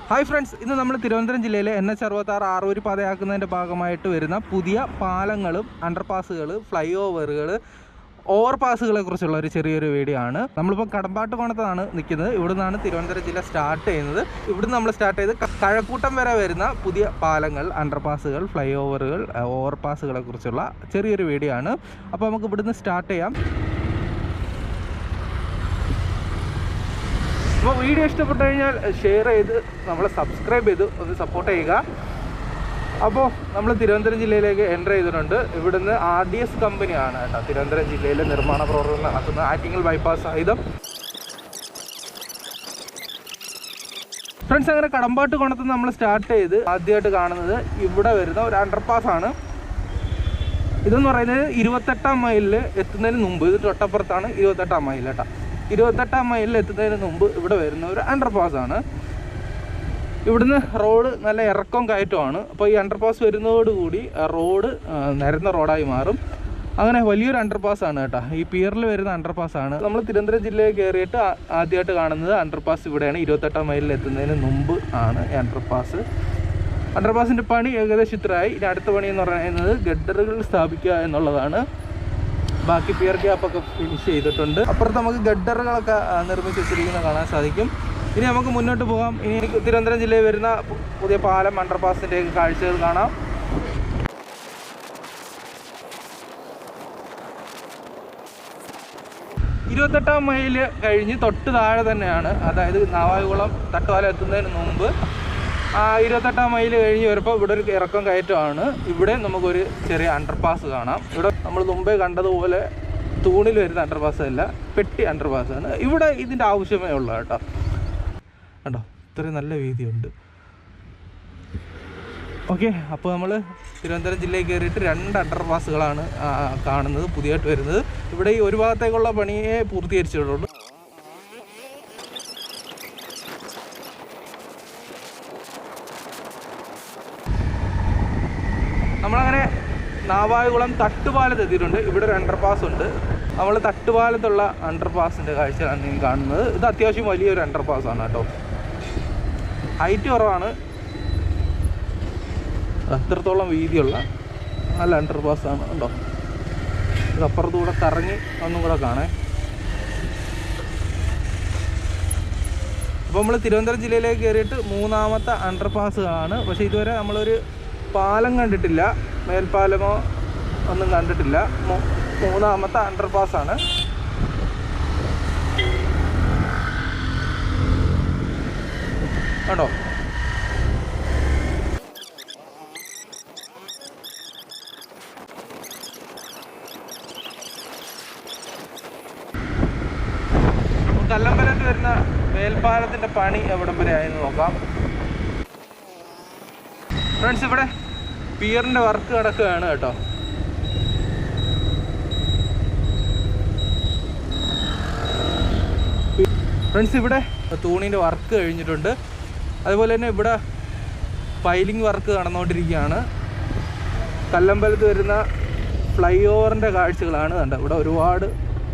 Hi friends, ഇന്ന് നമ്മൾ തിരുവനന്തപുരം ജില്ലയിലെ NH66 ആറൂര് പാതയാക്കുന്നതിൻ്റെ ഭാഗമായിട്ട് വരുന്ന പുതിയ പാലങ്ങളും അണ്ടർപാസുകൾ, ഫ്ലൈ ഓവറുകൾ, ഓവർപാസുകളെ കുറിച്ചുള്ള ഒരു ചെറിയൊരു വീഡിയോ ആണ്. നമ്മളിപ്പോൾ കടമ്പാട്ടുകോണത്താണ് നിൽക്കുന്നത്. ഇവിടെ നിന്നാണ് തിരുവനന്തപുരം ജില്ല സ്റ്റാർട്ട് ചെയ്യുന്നത്. ഇവിടുന്ന് നമ്മൾ സ്റ്റാർട്ട് ചെയ്ത് കഴക്കൂട്ടം വരെ വരുന്ന പുതിയ പാലങ്ങൾ, അണ്ടർപാസുകൾ, ഫ്ലൈ ഓവറുകൾ, ഓവർപാസുകളെ കുറിച്ചുള്ള ചെറിയൊരു വീഡിയോ ആണ്. അപ്പോൾ നമുക്ക് ഇവിടുന്ന് സ്റ്റാർട്ട് ചെയ്യാം. അപ്പോൾ വീഡിയോ ഇഷ്ടപ്പെട്ടു കഴിഞ്ഞാൽ ഷെയർ ചെയ്ത് നമ്മളെ സബ്സ്ക്രൈബ് ചെയ്ത് ഒന്ന് സപ്പോർട്ട് ചെയ്യുക. അപ്പോൾ നമ്മൾ തിരുവനന്തപുരം ജില്ലയിലേക്ക് എൻ്റർ ചെയ്തിട്ടുണ്ട്. ഇവിടുന്ന് RDS കമ്പനിയാണ് കേട്ടോ തിരുവനന്തപുരം ജില്ലയിലെ നിർമ്മാണ പ്രവർത്തനം നടത്തുന്നത്. ആറ്റിങ്ങൽ ബൈപ്പാസ് സഹിതം. ഫ്രണ്ട്സ്, അങ്ങനെ കടമ്പാട്ടുകോണത്ത് നമ്മൾ സ്റ്റാർട്ട് ചെയ്ത് ആദ്യമായിട്ട് കാണുന്നത് ഇവിടെ വരുന്ന ഒരു അണ്ടർപാസാണ്. ഇതെന്ന് പറയുന്നത് 28-ാം മൈലിൽ എത്തുന്നതിന് മുമ്പ്, ഇത് തൊട്ടപ്പുറത്താണ് 28-ാം മൈൽ കേട്ടോ. 28-ാം മൈലിൽ എത്തുന്നതിന് മുമ്പ് ഇവിടെ വരുന്ന ഒരു അണ്ടർപാസാണ്. ഇവിടുന്ന് റോഡ് നല്ല ഇറക്കം കയറ്റമാണ്. അപ്പോൾ ഈ അണ്ടർപാസ് വരുന്നതോടുകൂടി റോഡ് നിരന്ന റോഡായി മാറും. അങ്ങനെ വലിയൊരു അണ്ടർപാസാണ് കേട്ടോ. ഈ പിയറിൽ വരുന്ന അണ്ടർപാസാണ്. നമ്മൾ തിരുവനന്തപുരം ജില്ലയിൽ കയറിയിട്ട് ആദ്യമായിട്ട് കാണുന്നത് അണ്ടർപാസ് ഇവിടെയാണ്. 28-ാം മൈലിൽ എത്തുന്നതിന് മുമ്പ് ആണ് ഈ അണ്ടർപാസ്. അണ്ടർപാസിൻ്റെ പണി ഏകദേശം ഇത്രയായി. ഇനി അടുത്ത പണി എന്ന് പറയുന്നത് ഗഡറുകൾ സ്ഥാപിക്കുക എന്നുള്ളതാണ്. ബാക്കി പിയർ ഗ്യാപ്പൊക്കെ ഫിനിഷ് ചെയ്തിട്ടുണ്ട്. അപ്പുറത്ത് നമുക്ക് ഗഡറുകളൊക്കെ നിർമ്മിച്ച് വെച്ചിരിക്കുന്നത് കാണാൻ സാധിക്കും. ഇനി നമുക്ക് മുന്നോട്ട് പോകാം. ഇനി തിരുവനന്തപുരം ജില്ലയിൽ വരുന്ന പുതിയ പാലം, അണ്ടർപാസിൻ്റെ കാഴ്ചകൾ കാണാം. ഇരുപത്തെട്ടാം മൈൽ കഴിഞ്ഞ് തൊട്ട് താഴെ തന്നെയാണ്, അതായത് നാവായിക്കുളം തട്ടുപാലം എത്തുന്നതിന് മുമ്പ് 28-ാം മൈൽ കഴിഞ്ഞ് വരുമ്പോൾ ഇവിടെ ഒരു ഇറക്കം കയറ്റമാണ്. ഇവിടെ നമുക്കൊരു ചെറിയ അണ്ടർപാസ് കാണാം. ഇവിടെ നമ്മൾ മുമ്പേ കണ്ടതുപോലെ തൂണിൽ വരുന്ന അണ്ടർപാസ് അല്ല, പെട്ടി അണ്ടർപാസാണ്. ഇവിടെ ഇതിൻ്റെ ആവശ്യമേ ഉള്ളൂ കേട്ടോ. കണ്ടോ, ഇത്രയും നല്ല വീതിയുണ്ട്. ഓക്കെ, അപ്പോൾ നമ്മൾ തിരുവനന്തപുരം ജില്ലയിൽ കയറിയിട്ട് 2 അണ്ടർപാസുകളാണ് കാണുന്നത്, പുതിയതായിട്ട് വരുന്നത്. ഇവിടെ ഈ ഒരു ഭാഗത്തേക്കുള്ള പണിയെ പൂർത്തീകരിച്ചിട്ടുള്ളൂ. നമ്മളങ്ങനെ നാവായിക്കുളം തട്ടുപാലത്ത് എത്തിയിട്ടുണ്ട്. ഇവിടെ ഒരു അണ്ടർപാസ് ഉണ്ട്. നമ്മൾ തട്ടുപാലത്തുള്ള അണ്ടർപാസിൻ്റെ കാഴ്ചയാണ് നിങ്ങൾ കാണുന്നത്. ഇത് അത്യാവശ്യം വലിയൊരു അണ്ടർപാസാണ് കേട്ടോ. ഹൈറ്റ് കുറവാണ്, അത്രത്തോളം വീതിയുള്ള നല്ല അണ്ടർപാസാണ് കേട്ടോ. ഇത് അപ്പുറത്തുകൂടെ കറങ്ങി ഒന്നും കൂടെ കാണേ. അപ്പോൾ നമ്മൾ തിരുവനന്തപുരം ജില്ലയിലേക്ക് കയറിയിട്ട് 3ാമത്തെ അണ്ടർപാസുകളാണ്. പക്ഷേ ഇതുവരെ നമ്മളൊരു പാലം കണ്ടിട്ടില്ല, മേൽപ്പാലമോ ഒന്നും കണ്ടിട്ടില്ല. 3ാമത്തെ അണ്ടർപാസാണ്. കേട്ടോ, കല്ലമ്പലത്ത് വരുന്ന മേൽപ്പാലത്തിൻ്റെ പണി എവിടം വരെ ആയെന്ന് നോക്കാം. ഫ്രണ്ട്സ്, ഇവിടെ പിയറിൻ്റെ വർക്ക് നടക്കുകയാണ് കേട്ടോ. ഫ്രണ്ട്സ്, ഇവിടെ തൂണിൻ്റെ വർക്ക് കഴിഞ്ഞിട്ടുണ്ട്. അതുപോലെ തന്നെ ഇവിടെ പൈലിംഗ് വർക്ക് നടന്നുകൊണ്ടിരിക്കുകയാണ്. കല്ലമ്പലത്ത് വരുന്ന ഫ്ലൈ ഓവറിൻ്റെ കാഴ്ചകളാണ് കണ്ടോ. ഇവിടെ ഒരുപാട്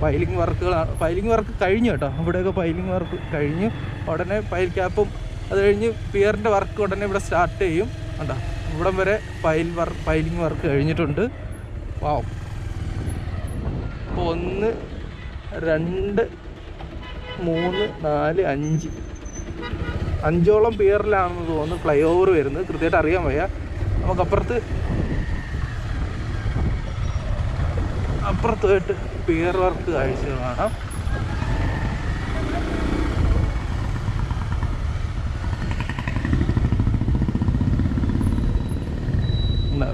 പൈലിംഗ് വർക്കുകളാണ്. പൈലിംഗ് വർക്ക് കഴിഞ്ഞു കേട്ടോ. ഇവിടെയൊക്കെ പൈലിംഗ് വർക്ക് കഴിഞ്ഞു. ഉടനെ പൈൽ ക്യാപ്പും അത് കഴിഞ്ഞ് പിയറിൻ്റെ വർക്ക് ഉടനെ ഇവിടെ സ്റ്റാർട്ട് ചെയ്യും കണ്ടോ. ഇവിടം വരെ പൈലിംഗ് വർക്ക് കഴിഞ്ഞിട്ടുണ്ട്. വാവ്. അപ്പോൾ 1 2 3 4 5 പിയറിലാണെന്ന് തോന്നുന്നു ഫ്ലൈ ഓവർ വരുന്നത്. കൃത്യമായിട്ട് അറിയാൻ വയ്യ. നമുക്കപ്പുറത്ത് പോയിട്ട് പിയർ വർക്ക് കാഴ്ചകൾ കാണാം.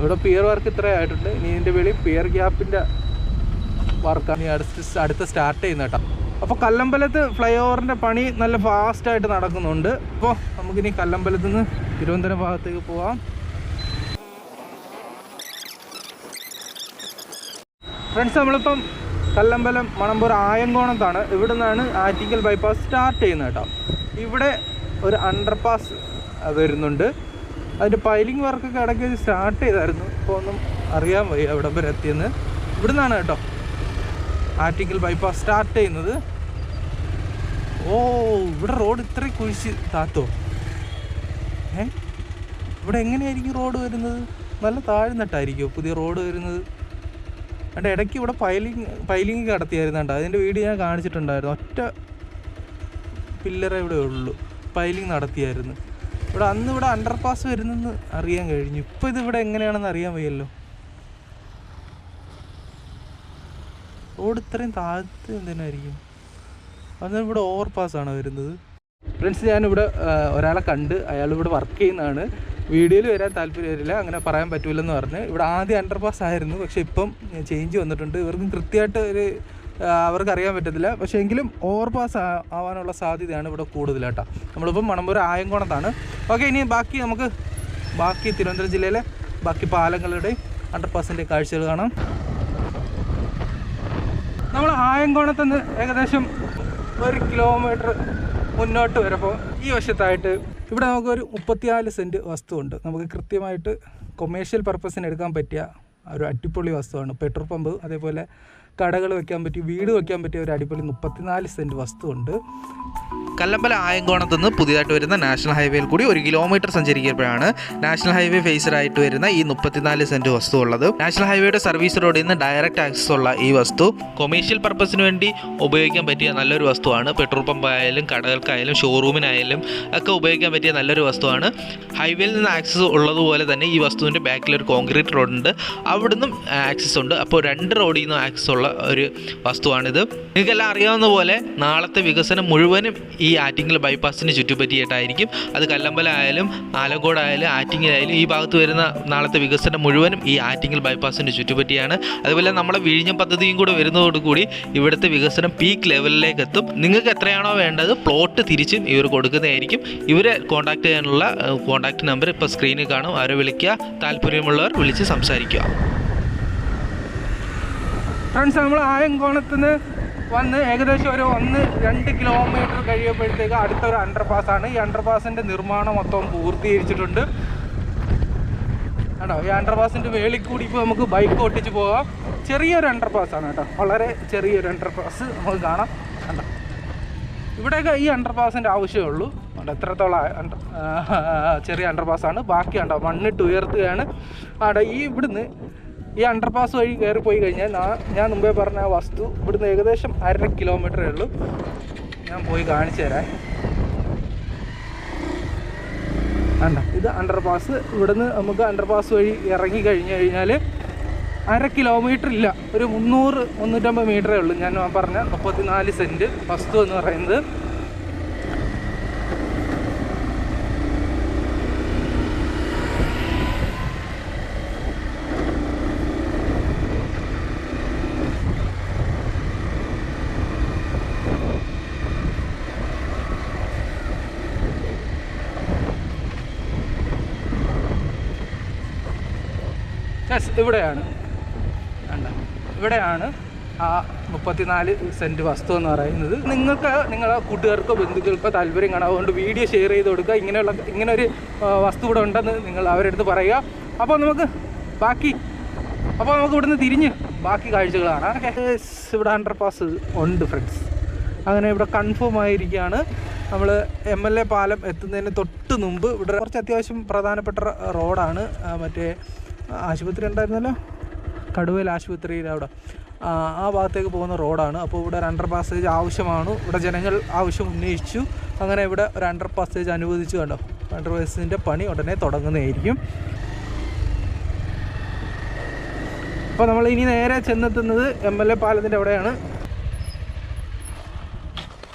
ഇവിടെ പിയർ വർക്ക് ഇത്രയായിട്ടുണ്ട്. ഇനി ഇതിൻ്റെ വെളി പിയർ ഗ്യാപ്പിൻ്റെ വർക്കാണ് അടുത്ത് സ്റ്റാർട്ട് ചെയ്യുന്നത് കേട്ടോ. അപ്പോൾ കല്ലമ്പലത്ത് ഫ്ലൈ ഓവറിൻ്റെ പണി നല്ല ഫാസ്റ്റായിട്ട് നടക്കുന്നുണ്ട്. അപ്പോൾ നമുക്കിനി കല്ലമ്പലത്ത് നിന്ന് തിരുവനന്തപുരം ഭാഗത്തേക്ക് പോവാം. ഫ്രണ്ട്സ്, നമ്മളിപ്പം കല്ലമ്പലം മണമ്പൂർ ആയങ്കോണത്താണ്. ഇവിടെ നിന്നാണ് ആറ്റിങ്ങൽ ബൈപ്പാസ് സ്റ്റാർട്ട് ചെയ്യുന്നത് കേട്ടോ. ഇവിടെ ഒരു അണ്ടർപാസ് വരുന്നുണ്ട്. അതിൻ്റെ പൈലിംഗ് വർക്കൊക്കെ ഇടയ്ക്ക് സ്റ്റാർട്ട് ചെയ്തായിരുന്നു. ഇപ്പോൾ ഒന്നും അറിയാൻ വയ്യ എവിടം വരെ എത്തിയെന്ന്. ഇവിടെ നിന്നാണ് കേട്ടോ ആറ്റിങ്ങൽ ബൈപ്പാസ് സ്റ്റാർട്ട് ചെയ്യുന്നത്. ഓ, ഇവിടെ റോഡ് ഇത്രയും കുഴിച്ച് താത്തോ. ഇവിടെ എങ്ങനെയായിരിക്കും റോഡ് വരുന്നത്? നല്ല താഴ്ന്നിട്ടായിരിക്കുമോ പുതിയ റോഡ് വരുന്നത്? അതിൻ്റെ ഇടയ്ക്ക് ഇവിടെ പൈലിങ് കടത്തിയായിരുന്നുണ്ട്. അതിൻ്റെ വീഡിയോ ഞാൻ കാണിച്ചിട്ടുണ്ടായിരുന്നു. ഒറ്റ പില്ലറേ ഇവിടെ ഉള്ളൂ, പൈലിങ് നടത്തിയായിരുന്നു. അന്ന് ഇവിടെ അണ്ടർപാസ് വരുന്നെന്ന് അറിയാൻ കഴിഞ്ഞു. ഇപ്പോൾ ഇതിവിടെ എങ്ങനെയാണെന്ന് അറിയാൻ വയ്യല്ലോ. റോഡ് ഇത്രയും താഴത്ത് എന്തിനായിരിക്കും? അന്ന് ഇവിടെ ഓവർ പാസ്സാണ് വരുന്നത്. ഫ്രണ്ട്സ്, ഞാനിവിടെ ഒരാളെ കണ്ട്, അയാളിവിടെ വർക്ക് ചെയ്യുന്നതാണ്. വീഡിയോയിൽ വരാൻ താല്പര്യം വരില്ല, അങ്ങനെ പറയാൻ പറ്റില്ലെന്ന് പറഞ്ഞ്. ഇവിടെ ആദ്യം അണ്ടർപാസ് ആയിരുന്നു, പക്ഷേ ഇപ്പം ചേഞ്ച് വന്നിട്ടുണ്ട്. ഇവർക്കും കൃത്യമായിട്ട് അവർക്കറിയാൻ പറ്റത്തില്ല. പക്ഷേ എങ്കിലും ഓവർ പാസ് ആവാനുള്ള സാധ്യതയാണ് ഇവിടെ കൂടുതലാട്ടോ. നമ്മളിപ്പം മണമ്പൂർ ആയങ്കോണത്താണ്. ഓക്കെ, ഇനി നമുക്ക് തിരുവനന്തപുരം ജില്ലയിലെ ബാക്കി പാലങ്ങളുടെയും അണ്ടർപാസിൻ്റെ കാഴ്ചകൾ കാണാം. നമ്മൾ ആയങ്കോണത്തുനിന്ന് ഏകദേശം 1 കിലോമീറ്റർ മുന്നോട്ട് വരുമ്പോൾ ഈ വശത്തായിട്ട് ഇവിടെ നമുക്കൊരു 34 സെൻറ്റ് വസ്തുവുണ്ട്. നമുക്ക് കൃത്യമായിട്ട് കൊമേഴ്ഷ്യൽ പർപ്പസിന് എടുക്കാൻ പറ്റിയ ഒരു അടിപൊളി വസ്തുവാണ്. പെട്രോൾ പമ്പ്, അതേപോലെ കടകൾ വെക്കാൻ പറ്റിയ, വീട് വെക്കാൻ പറ്റിയ ഒരു അടിപൊളി 34 സെൻറ്റ് വസ്തുവുണ്ട്. കല്ലമ്പല ആയങ്കോണത്ത് നിന്ന് പുതിയതായിട്ട് വരുന്ന നാഷണൽ ഹൈവേയിൽ കൂടി 1 കിലോമീറ്റർ സഞ്ചരിക്കുമ്പോഴാണ് നാഷണൽ ഹൈവേ ഫേസറായിട്ട് വരുന്ന ഈ 34 സെൻറ്റ് വസ്തു ഉള്ളത്. നാഷണൽ ഹൈവേയുടെ സർവീസ് റോഡിൽ നിന്ന് ഡയറക്റ്റ് ആക്സസ് ഉള്ള ഈ വസ്തു കൊമേഴ്ഷ്യൽ പർപ്പസിന് വേണ്ടി ഉപയോഗിക്കാൻ പറ്റിയ നല്ലൊരു വസ്തുവാണ്. പെട്രോൾ പമ്പായാലും കടകൾക്കായാലും ഷോറൂമിനായാലും ഒക്കെ ഉപയോഗിക്കാൻ പറ്റിയ നല്ലൊരു വസ്തുവാണ്. ഹൈവേയിൽ നിന്ന് ആക്സസ് ഉള്ളതുപോലെ തന്നെ ഈ വസ്തുവിൻ്റെ ബാക്കിലൊരു കോൺക്രീറ്റ് റോഡുണ്ട്, അവിടുന്നും ആക്സസ് ഉണ്ട്. അപ്പോൾ 2 റോഡിൽ നിന്നും ആക്സസ് ഉള്ള ഒരു വസ്തുവാണിത്. നിങ്ങൾക്കെല്ലാം അറിയാവുന്ന പോലെ നാളത്തെ വികസനം മുഴുവനും ഈ ആറ്റിങ്ങൽ ബൈപ്പാസിന് ചുറ്റുപറ്റിയിട്ടായിരിക്കും. അത് കല്ലമ്പല ആയാലും ആലങ്കോട് ആയാലും ആറ്റിങ്ങലായാലും ഈ ഭാഗത്ത് വരുന്ന നാളത്തെ വികസനം മുഴുവനും ഈ ആറ്റിങ്ങൽ ബൈപ്പാസിന് ചുറ്റുപറ്റിയാണ്. അതുപോലെ നമ്മുടെ വിഴിഞ്ഞം പദ്ധതിയും കൂടെ വരുന്നതോടുകൂടി ഇവിടുത്തെ വികസനം പീക്ക് ലെവലിലേക്ക് എത്തും. നിങ്ങൾക്ക് എത്രയാണോ വേണ്ടത് പ്ലോട്ട് തിരിച്ചും ഇവർ കൊടുക്കുന്നതായിരിക്കും. ഇവരെ കോൺടാക്ട് ചെയ്യാനുള്ള കോൺടാക്ട് നമ്പർ ഇപ്പോൾ സ്ക്രീനിൽ കാണും. അവരെ വിളിക്കുക, താല്പര്യമുള്ളവർ വിളിച്ച് സംസാരിക്കുക. ഫ്രണ്ട്സ്, നമ്മൾ ആയങ്കോണത്തുനിന്ന് വന്ന് ഏകദേശം ഒരു 1-2 കിലോമീറ്റർ കഴിയുമ്പോഴത്തേക്ക് അടുത്തൊരു അണ്ടർപാസ്സാണ്. ഈ അണ്ടർപാസിൻ്റെ നിർമ്മാണം മൊത്തം പൂർത്തീകരിച്ചിട്ടുണ്ട്. കേട്ടോ, ഈ അണ്ടർപാസിൻ്റെ വേളിൽ കൂടി ഇപ്പോൾ നമുക്ക് ബൈക്ക് ഓട്ടിച്ച് പോകാം. ചെറിയൊരു അണ്ടർപാസ്സാണ് കേട്ടോ, വളരെ ചെറിയൊരു അണ്ടർപാസ് നമുക്ക് കാണാം. കണ്ടോ, ഇവിടെയൊക്കെ ഈ അണ്ടർപാസിൻ്റെ ആവശ്യമേ ഉള്ളൂ. കണ്ടോ, എത്രത്തോളം ചെറിയ അണ്ടർപാസ്സാണ്. ബാക്കി കണ്ടോ മണ്ണിട്ട് ഉയർത്തുകയാണ്. അവിടെ ഇവിടുന്ന് ഈ അണ്ടർപാസ് വഴി കയറിപ്പോയി കഴിഞ്ഞാൽ ഞാൻ മുമ്പേ പറഞ്ഞ ആ വസ്തു ഇവിടുന്ന് ഏകദേശം 1/2 കിലോമീറ്ററേ ഉള്ളൂ. ഞാൻ പോയി കാണിച്ചു തരാം. കണ്ടോ, ഇത് അണ്ടർപാസ്. ഇവിടുന്ന് നമുക്ക് അണ്ടർപാസ് വഴി ഇറങ്ങി കഴിഞ്ഞ് കഴിഞ്ഞാൽ 1/2 കിലോമീറ്റർ ഇല്ല, ഒരു 300-350 മീറ്ററേ ഉള്ളൂ. ഞാൻ പറഞ്ഞ 34 സെൻറ്റ് വസ്തു എന്ന് പറയുന്നത്. ഇവിടെയാണ് ആ 34 സെൻറ്റ് വസ്തു എന്ന് പറയുന്നത്. നിങ്ങൾക്ക് നിങ്ങളെ കൂട്ടുകാർക്കോ ബന്ധുക്കൾക്കോ താല്പര്യം കാണാം, അതുകൊണ്ട് വീഡിയോ ഷെയർ ചെയ്ത് കൊടുക്കുക. ഇങ്ങനൊരു വസ്തു ഇവിടെ ഉണ്ടെന്ന് നിങ്ങൾ അവരുടെ അടുത്ത് പറയുക. അപ്പോൾ നമുക്ക് ഇവിടുന്ന് തിരിഞ്ഞ് ബാക്കി കാഴ്ചകൾ കാണാം. ഇവിടെ അണ്ടർപാസ് ഉണ്ട് ഫ്രണ്ട്സ്. അങ്ങനെ ഇവിടെ കൺഫേം ആയിരിക്കുകയാണ്. നമ്മൾ MLA പാലം എത്തുന്നതിന് തൊട്ട് മുമ്പ് ഇവിടെ കുറച്ച് അത്യാവശ്യം പ്രധാനപ്പെട്ട റോഡാണ്. മറ്റേ ആശുപത്രി ഉണ്ടായിരുന്നല്ലോ, കടുവയിൽ ആശുപത്രിയിൽ അവിടെ ആ ഭാഗത്തേക്ക് പോകുന്ന റോഡാണ്. അപ്പോൾ ഇവിടെ ഒരു അണ്ടർ പാസേജ് ആവശ്യമാണ്. ഇവിടെ ജനങ്ങൾ ആവശ്യം ഉന്നയിച്ചു. അങ്ങനെ ഇവിടെ ഒരു അണ്ടർ പാസേജ് അനുവദിച്ചു. കണ്ടോ, അണ്ടർ പാസേജിൻ്റെ പണി ഉടനെ തുടങ്ങുന്നതായിരിക്കും. അപ്പോൾ നമ്മൾ ഇനി നേരെ ചെന്നെത്തുന്നത് MLA പാലത്തിൻ്റെ അവിടെയാണ്.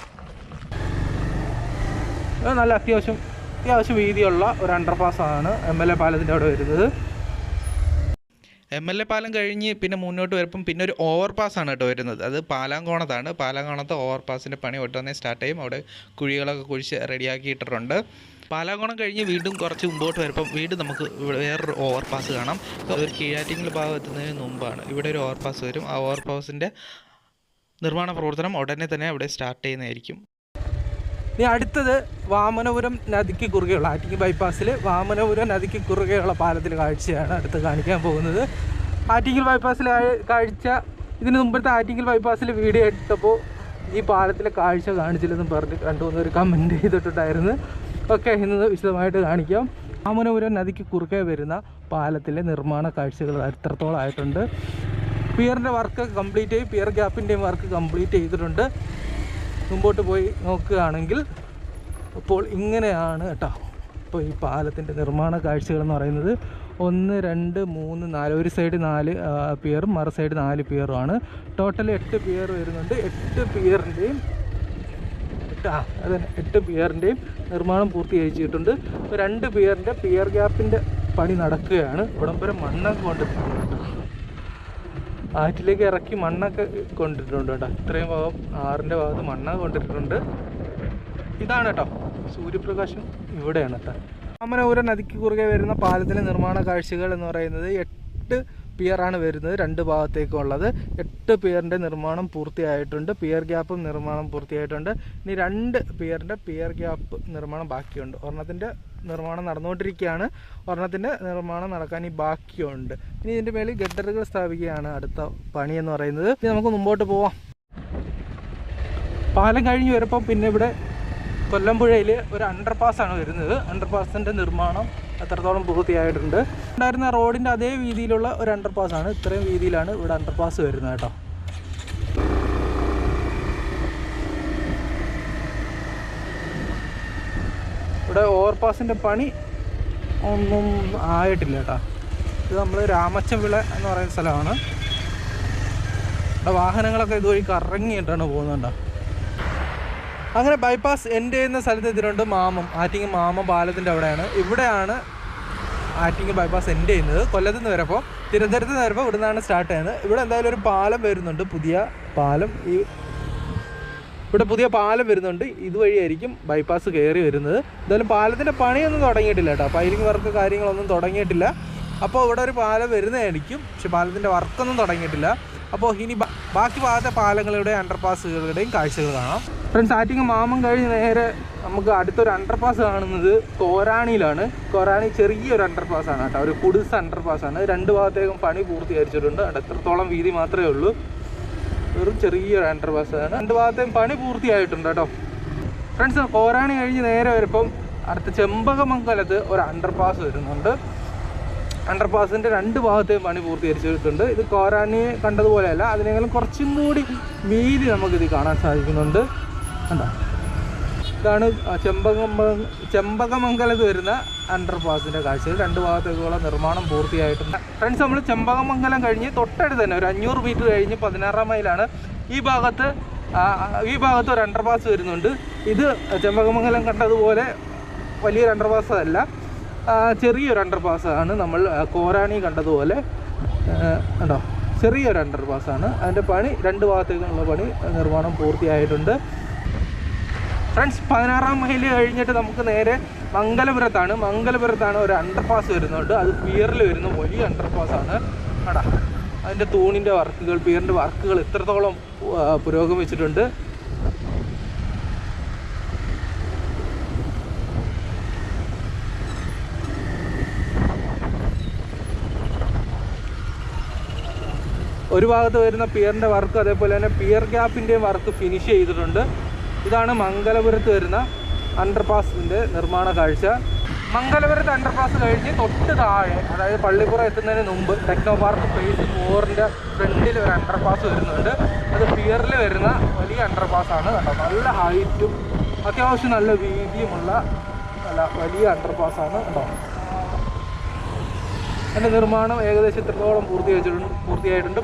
നല്ല അത്യാവശ്യം വീതിയുള്ള ഒരു അണ്ടർ പാസ്സാണ് MLA പാലത്തിൻ്റെ അവിടെ വരുന്നത്. MLA പാലം കഴിഞ്ഞ് പിന്നെ മുന്നോട്ട് വരുമ്പം പിന്നെ ഒരു ഓവർ പാസ്സാണ് കേട്ടോ വരുന്നത്. അത് പാലാങ്കോണത്താണ്. പാലാങ്കോണത്ത് ഓവർ പാസിൻ്റെ പണി ഒട്ടുതന്നെ സ്റ്റാർട്ട് ചെയ്യും. അവിടെ കുഴികളൊക്കെ കുഴിച്ച് റെഡിയാക്കിയിട്ടിട്ടുണ്ട്. പാലാങ്കോണം കഴിഞ്ഞ് വീണ്ടും കുറച്ച് മുമ്പോട്ട് വരുമ്പം വീണ്ടും നമുക്ക് വേറൊരു ഓവർ പാസ് കാണാം. ഒരു കീഴാറ്റിങ്ങൽ ഭാഗം എത്തുന്നതിന് മുമ്പാണ് ഇവിടെ ഒരു ഓവർ പാസ് വരും. ആ ഓവർ പാസിൻ്റെ നിർമ്മാണ പ്രവർത്തനം ഉടനെ തന്നെ അവിടെ സ്റ്റാർട്ട് ചെയ്യുന്നതായിരിക്കും. ഇനി അടുത്തത് വാമനപുരം നദിക്ക് കുറുകെയുള്ള ആറ്റിങ്ങൽ ബൈപ്പാസിൽ വാമനപുരം നദിക്ക് കുറുകെയുള്ള പാലത്തിൽ കാഴ്ചയാണ് അടുത്ത് കാണിക്കാൻ പോകുന്നത്. ആറ്റിങ്ങൽ ബൈപ്പാസിലെ കാഴ്ച, ഇതിന് മുമ്പത്തെ ആറ്റിങ്ങൽ ബൈപ്പാസിൽ വീഡിയോ എടുത്തപ്പോൾ ഈ പാലത്തിലെ കാഴ്ച കാണിച്ചില്ലെന്നും പറഞ്ഞ് 2-3 പേര് കമൻറ്റ് ചെയ്തിട്ടുണ്ടായിരുന്നു. ഒക്കെ ഇന്ന് വിശദമായിട്ട് കാണിക്കാം. വാമനപുരം നദിക്ക് കുറുകെ വരുന്ന പാലത്തിലെ നിർമ്മാണ കാഴ്ചകൾ എത്രത്തോളം ആയിട്ടുണ്ട്. പിയറിൻ്റെ വർക്ക് കംപ്ലീറ്റ് ചെയ്ത് പിയർ ഗ്യാപ്പിൻ്റെയും വർക്ക് കംപ്ലീറ്റ് ചെയ്തിട്ടുണ്ട്. മുമ്പോട്ട് പോയി നോക്കുകയാണെങ്കിൽ അപ്പോൾ ഇങ്ങനെയാണ് കേട്ടോ. അപ്പോൾ ഈ പാലത്തിൻ്റെ നിർമ്മാണ കാഴ്ചകൾ എന്ന് പറയുന്നത് 1, 2, 3, 4 ഒരു സൈഡ് 4 പിയറും മറു സൈഡ് 4 പിയറുമാണ്. ടോട്ടൽ 8 പിയർ വരുന്നുണ്ട്. 8 പിയറിൻ്റെയും 8 പിയറിൻ്റെയും നിർമ്മാണം പൂർത്തീകരിച്ചിട്ടുണ്ട്. 2 പിയറിൻ്റെ പിയർ ഗ്യാപ്പിൻ്റെ പണി നടക്കുകയാണ്. ഇവിടം വരെ മണ്ണൊക്കെ കൊണ്ടിട്ടുണ്ട്. ആറ്റിലേക്ക് ഇറക്കി മണ്ണൊക്കെ കൊണ്ടിട്ടുണ്ട് കേട്ടോ. ഇത്രയും ഭാഗം 6ൻ്റെ ഭാഗത്ത് മണ്ണൊക്കെ കൊണ്ടിട്ടുണ്ട്. ഇതാണ് കേട്ടോ സൂര്യപ്രകാശം ഇവിടെയാണ് കേട്ടോ. വാമനപുരം നദിക്ക് കുറുകെ വരുന്ന പാലത്തിലെ നിർമ്മാണ കാഴ്ചകൾ എന്ന് പറയുന്നത് 8 പിയറാണ് വരുന്നത് 2 ഭാഗത്തേക്കും ഉള്ളത്. 8 പിയറിൻ്റെ നിർമ്മാണം പൂർത്തിയായിട്ടുണ്ട്. പിയർ ഗ്യാപ്പും നിർമ്മാണം പൂർത്തിയായിട്ടുണ്ട്. ഇനി 2 പിയറിൻ്റെ പിയർ ഗ്യാപ്പ് നിർമ്മാണം ബാക്കിയുണ്ട്. ഒരെണ്ണത്തിൻ്റെ നിർമ്മാണം നടന്നുകൊണ്ടിരിക്കുകയാണ്. ഒരെണ്ണത്തിൻ്റെ നിർമ്മാണം നടക്കാൻ ഈ ബാക്കിയുണ്ട്. ഇനി ഇതിൻ്റെ മേളിൽ ഗട്ടറുകൾ സ്ഥാപിക്കുകയാണ് അടുത്ത പണി എന്ന് പറയുന്നത്. ഇനി നമുക്ക് മുമ്പോട്ട് പോവാം. പാലം കഴിഞ്ഞ് വരുമ്പോൾ പിന്നെ ഇവിടെ കൊല്ലമ്പുഴയിൽ ഒരു അണ്ടർപാസ്സാണ് വരുന്നത്. അണ്ടർപാസിൻ്റെ നിർമ്മാണം എത്രത്തോളം പൂർത്തിയായിട്ടുണ്ട്. ഉണ്ടായിരുന്ന റോഡിൻ്റെ അതേ വീതിയിലുള്ള ഒരു അണ്ടർപാസ്സാണ്. ഇത്രയും വീതിയിലാണ് ഇവിടെ അണ്ടർപാസ് വരുന്നത് കേട്ടോ. ഇവിടെ ഓവർപാസിൻ്റെ പണി ഒന്നും ആയിട്ടില്ല കേട്ടോ. ഇത് നമ്മൾ രാമച്ചംവിള എന്ന് പറയുന്ന സ്ഥലമാണ്. ഇവിടെ വാഹനങ്ങളൊക്കെ ഇതുവഴി കറങ്ങിയിട്ടാണ് പോകുന്നുണ്ടോ. അങ്ങനെ ബൈപ്പാസ് എൻഡ് ചെയ്യുന്ന സ്ഥലത്ത് എത്തിയിട്ടുണ്ട്. ആറ്റിങ്ങൽ മാമം പാലത്തിൻ്റെ അവിടെയാണ്. ഇവിടെയാണ് ആറ്റിങ്ങൽ ബൈപ്പാസ് എൻഡ് ചെയ്യുന്നത്. കൊല്ലത്ത് നിന്ന് വരുമ്പോൾ തിരുവനന്തപുരത്ത് നിന്ന് വരുമ്പോൾ ഇവിടെ നിന്നാണ് സ്റ്റാർട്ട് ചെയ്യുന്നത്. ഇവിടെ എന്തായാലും ഒരു പാലം വരുന്നുണ്ട്, പുതിയ പാലം. ഇവിടെ പുതിയ പാലം വരുന്നുണ്ട്. ഇതുവഴിയായിരിക്കും ബൈപ്പാസ് കയറി വരുന്നത്. എന്തായാലും പാലത്തിൻ്റെ പണിയൊന്നും തുടങ്ങിയിട്ടില്ല കേട്ടോ. പൈലിംഗ് വർക്ക് കാര്യങ്ങളൊന്നും തുടങ്ങിയിട്ടില്ല. അപ്പോൾ ഇവിടെ ഒരു പാലം വരുന്നതായിരിക്കും, പക്ഷെ പാലത്തിൻ്റെ വർക്കൊന്നും തുടങ്ങിയിട്ടില്ല. അപ്പോൾ ഇനി ബാക്കി ഭാഗത്തെ പാലങ്ങളുടെയും അണ്ടർപാസുകളുടെയും കാഴ്ചകൾ കാണാം. ഫ്രണ്ട്സ്, ആറ്റിങ്ങൽ മാമം കഴിഞ്ഞ് നേരെ നമുക്ക് അടുത്തൊരു അണ്ടർപാസ് കാണുന്നത് കോരാണിയിലാണ്. കോരാണി ചെറിയൊരു അണ്ടർപാസ്സാണ് കേട്ടോ, ഒരു കുടിസ് അണ്ടർപാസ്സാണ്. 2 ഭാഗത്തേക്കും പണി പൂർത്തീകരിച്ചിട്ടുണ്ട്. എത്രത്തോളം വീതി മാത്രമേ ഉള്ളൂ. വെറും ചെറിയൊരു അണ്ടർപാസ്സാണ്. 2 ഭാഗത്തേയും പണി പൂർത്തിയായിട്ടുണ്ട് കേട്ടോ. ഫ്രണ്ട്സ്, കോരാണി കഴിഞ്ഞ് നേരെ വരുമ്പം അടുത്ത ചെമ്പകമംഗലത്ത് ഒരു അണ്ടർപാസ് വരുന്നുണ്ട്. അണ്ടർപാസിൻ്റെ 2 ഭാഗത്തെയും പണി പൂർത്തീകരിച്ചിട്ടുണ്ട്. ഇത് കോരാണിയെ കണ്ടതുപോലെയല്ല, അതിനേക്കാളും കുറച്ചും കൂടി വീതി നമുക്കിത് കാണാൻ സാധിക്കുന്നുണ്ട്. കണ്ടോ, ഇതാണ് ചെമ്പകമംഗലത്ത് വരുന്ന അണ്ടർപാസിൻ്റെ കാഴ്ചകൾ. 2 ഭാഗത്തേക്കുള്ള നിർമ്മാണം പൂർത്തിയായിട്ടുണ്ട്. ഫ്രണ്ട്സ്, നമ്മൾ ചെമ്പകമംഗലം കഴിഞ്ഞ് തൊട്ടടുത്ത് തന്നെ ഒരു 500 മീറ്റർ കഴിഞ്ഞ് 16ാം മൈലാണ് ഈ ഭാഗത്ത് ഒരു അണ്ടർപാസ് വരുന്നുണ്ട്. ഇത് ചെമ്പകമംഗലം കണ്ടതുപോലെ വലിയൊരു അണ്ടർപാസ് അല്ല, ചെറിയൊരു അണ്ടർപാസ്സാണ്. നമ്മൾ കോരാണി കണ്ടതുപോലെ ഉണ്ടോ, ചെറിയൊരു അണ്ടർപാസ്സാണ്. അതിൻ്റെ പണി 2 ഭാഗത്തേക്കുള്ള പണി നിർമ്മാണം പൂർത്തിയായിട്ടുണ്ട്. ഫ്രണ്ട്സ്, 16ാം മൈൽ കഴിഞ്ഞിട്ട് നമുക്ക് നേരെ മംഗലപുരത്താണ് ഒരു അണ്ടർപാസ് വരുന്നുണ്ട്. അത് പിയറിൽ വരുന്ന വലിയ അണ്ടർപാസ്സാണ്. ആടാ, അതിൻ്റെ തൂണിൻ്റെ വർക്കുകൾ, പിയറിൻ്റെ വർക്കുകൾ എത്രത്തോളം പുരോഗമിച്ചിട്ടുണ്ട്. ഒരു ഭാഗത്ത് വരുന്ന പിയറിൻ്റെ വർക്ക്, അതേപോലെ തന്നെ പിയർ ഗ്യാപ്പിൻ്റെയും വർക്ക് ഫിനിഷ് ചെയ്തിട്ടുണ്ട്. ഇതാണ് മംഗലപുരത്ത് വരുന്ന അണ്ടർപാസിൻ്റെ നിർമ്മാണ കാഴ്ച. മംഗലപുരത്ത് അണ്ടർപാസ് കഴിഞ്ഞ് തൊട്ട് താഴെ, അതായത് പള്ളിപ്പുറം എത്തുന്നതിന് മുമ്പ് ടെക്നോ പാർക്ക് ഫേസ് 4ൻ്റെ ഫ്രണ്ടിൽ ഒരു അണ്ടർപാസ് വരുന്നുണ്ട്. അത് പിയറിൽ വരുന്ന വലിയ അണ്ടർപാസ്സാണ് കേട്ടോ. നല്ല ഹൈറ്റും അത്യാവശ്യം നല്ല വീതിയുമുള്ള വലിയ അണ്ടർപാസ്സാണ് കേട്ടോ. അതിൻ്റെ നിർമ്മാണം ഏകദേശം ഇത്രത്തോളം പൂർത്തിയായിട്ടുണ്ട്.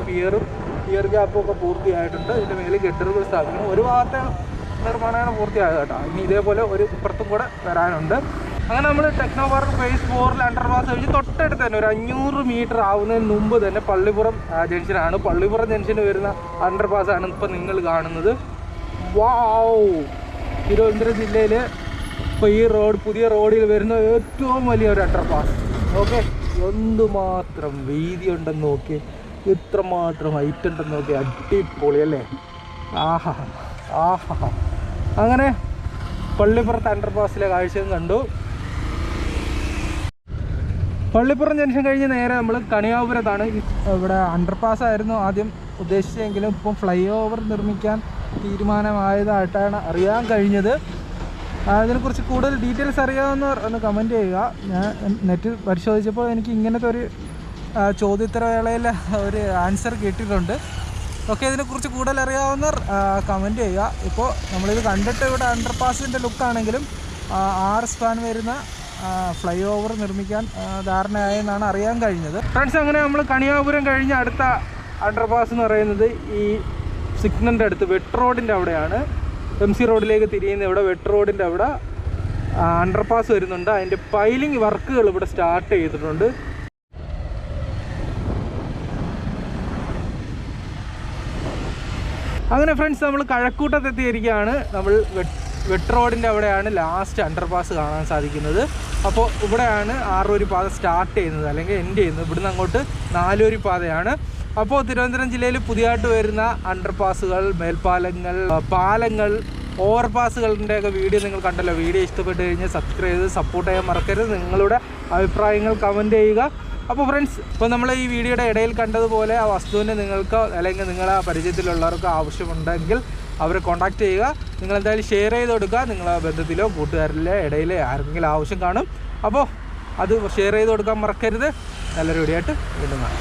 പിയർ ഗ്യാപ്പും ഒക്കെ പൂർത്തിയായിട്ടുണ്ട്. ഇതിൻ്റെ മേലെ ഗട്ടറുകൾ സ്ഥാപിക്കണം. ഒരു ഭാഗത്തെ നിർമ്മാണമാണ് പൂർത്തിയായത് കേട്ടോ. ഇനി ഇതേപോലെ ഒരു ഇപ്പുറത്തും കൂടെ വരാനുണ്ട്. അങ്ങനെ നമ്മൾ ടെക്നോ പാർക്ക് ഫേസ് 4ൽ അണ്ടർപാസ് കഴിഞ്ഞ് തൊട്ടടുത്ത് തന്നെ ഒരു 500 മീറ്റർ ആവുന്നതിന് മുമ്പ് തന്നെ പള്ളിപ്പുറം ജംഗ്ഷനാണ്. പള്ളിപ്പുറം ജംഗ്ഷന് വരുന്ന അണ്ടർപാസ്സാണ് ഇപ്പം നിങ്ങൾ കാണുന്നത്. വാവ്! തിരുവനന്തപുരം ജില്ലയിൽ ഇപ്പോൾ ഈ പുതിയ റോഡിൽ വരുന്ന ഏറ്റവും വലിയൊരു അണ്ടർപാസ്. ഓക്കെ, എന്തുമാത്രം വീതി ഉണ്ടെന്ന് നോക്കി, ഇത്രമാത്രം ഹൈറ്റ് ഉണ്ടെന്ന് നോക്കി. അടിപൊളി അല്ലേ? ആഹാ. അങ്ങനെ പള്ളിപ്പുറത്ത് അണ്ടർപാസിലെ കാഴ്ചയും കണ്ടു. പള്ളിപ്പുറം ജംഗ്ഷൻ കഴിഞ്ഞ് നേരെ നമ്മൾ കണിയാപുരത്താണ്. ഇവിടെ അണ്ടർപാസ് ആയിരുന്നു ആദ്യം ഉദ്ദേശിച്ചെങ്കിലും ഇപ്പം ഫ്ലൈ ഓവർ നിർമ്മിക്കാൻ തീരുമാനമായതായിട്ടാണ് അറിയാൻ കഴിഞ്ഞത്. ഇതിനെക്കുറിച്ച് കൂടുതൽ ഡീറ്റെയിൽസ് അറിയാവുന്നവർ ഒന്ന് കമൻറ്റ് ചെയ്യുക. ഞാൻ നെറ്റിൽ പരിശോധിച്ചപ്പോൾ എനിക്ക് ഇങ്ങനത്തെ ഒരു ചോദ്യോത്തരവേളയിൽ ഒരു ആൻസർ കിട്ടിയിട്ടുണ്ട്. ഓക്കെ, ഇതിനെക്കുറിച്ച് കൂടുതൽ അറിയാവുന്നവർ കമൻറ്റ് ചെയ്യുക. ഇപ്പോൾ നമ്മളിത് കണ്ടിട്ട് ഇവിടെ അണ്ടർ പാസിൻ്റെ ലുക്കാണെങ്കിലും 6 സ്പാൻ വരുന്ന ഫ്ലൈ ഓവർ നിർമ്മിക്കാൻ ധാരണയായെന്നാണ് അറിയാൻ കഴിഞ്ഞത്. ഫ്രണ്ട്സ്, അങ്ങനെ നമ്മൾ കണിയാപുരം കഴിഞ്ഞ് അടുത്ത അണ്ടർ പാസ് എന്ന് പറയുന്നത് ഈ സിഗ്നലിൻ്റെ അടുത്ത് വെട്ട് റോഡിൻ്റെ അവിടെയാണ്. MC റോഡിലേക്ക് തിരിയുന്ന ഇവിടെ വെട്ട് റോഡിൻ്റെ അവിടെ അണ്ടർ പാസ് വരുന്നുണ്ട്. അതിൻ്റെ പൈലിംഗ് വർക്കുകൾ ഇവിടെ സ്റ്റാർട്ട് ചെയ്തിട്ടുണ്ട്. അങ്ങനെ ഫ്രണ്ട്സ്, നമ്മൾ കഴക്കൂട്ടത്തെത്തിയിരിക്കുകയാണ്. നമ്മൾ വെട്ട് റോഡിൻ്റെ അവിടെയാണ് ലാസ്റ്റ് അണ്ടർ പാസ് കാണാൻ സാധിക്കുന്നത്. അപ്പോൾ ഇവിടെയാണ് 6 വരി പാത സ്റ്റാർട്ട് ചെയ്യുന്നത് അല്ലെങ്കിൽ എൻഡ് ചെയ്യുന്നത്. ഇവിടുന്ന് അങ്ങോട്ട് 4 വരി പാതയാണ്. അപ്പോൾ തിരുവനന്തപുരം ജില്ലയിൽ പുതിയതായിട്ട് വരുന്ന അണ്ടർ പാസുകൾ, മേൽപ്പാലങ്ങൾ, പാലങ്ങൾ, ഓവർ പാസുകളുടെയൊക്കെ വീഡിയോ നിങ്ങൾ കണ്ടല്ലോ. വീഡിയോ ഇഷ്ടപ്പെട്ട് കഴിഞ്ഞാൽ സബ്സ്ക്രൈബ് ചെയ്ത് സപ്പോർട്ട് ചെയ്യാൻ മറക്കരുത്. നിങ്ങളുടെ അഭിപ്രായങ്ങൾ കമൻറ്റ് ചെയ്യുക. അപ്പോൾ ഫ്രണ്ട്സ്, ഇപ്പോൾ നമ്മൾ ഈ വീഡിയോയുടെ ഇടയിൽ കണ്ടതുപോലെ ആ വസ്തുവിന് നിങ്ങൾക്ക് അല്ലെങ്കിൽ നിങ്ങളെ പരിചയത്തിലുള്ളവർക്ക് ആവശ്യമുണ്ടെങ്കിൽ അവരെ കോൺടാക്റ്റ് ചെയ്യുക. നിങ്ങളെന്തായാലും ഷെയർ ചെയ്ത് കൊടുക്കുക. നിങ്ങളെ ബന്ധത്തിലോ കൂട്ടുകാരിലെ ഇടയിൽ ആർക്കെങ്കിലും ആവശ്യം കാണും. അപ്പോൾ അത് ഷെയർ ചെയ്ത് കൊടുക്കാൻ മറക്കരുത്. നല്ലൊരു വീഡിയോ ആയിട്ട് വീണ്ടും കാണാം.